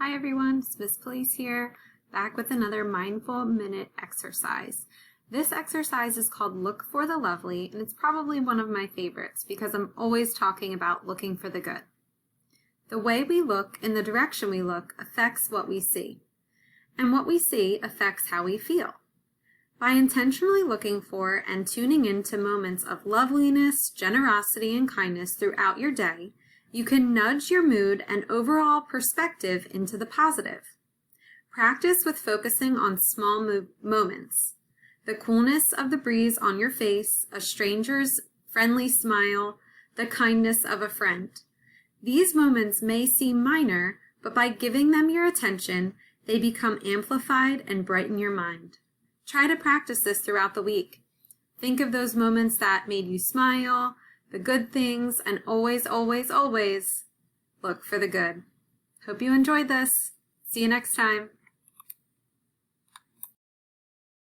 Hi everyone, it's Miss Police here, back with another Mindful Minute exercise. This exercise is called Look for the Lovely, and it's probably one of my favorites because I'm always talking about looking for the good. The way we look and the direction we look affects what we see, and what we see affects how we feel. By intentionally looking for and tuning into moments of loveliness, generosity, and kindness throughout your day, you can nudge your mood and overall perspective into the positive. Practice with focusing on small moments. The coolness of the breeze on your face, a stranger's friendly smile, the kindness of a friend. These moments may seem minor, but by giving them your attention, they become amplified and brighten your mind. Try to practice this throughout the week. Think of those moments that made you smile, the good things, and always, always, always look for the good. Hope you enjoyed this. See you next time.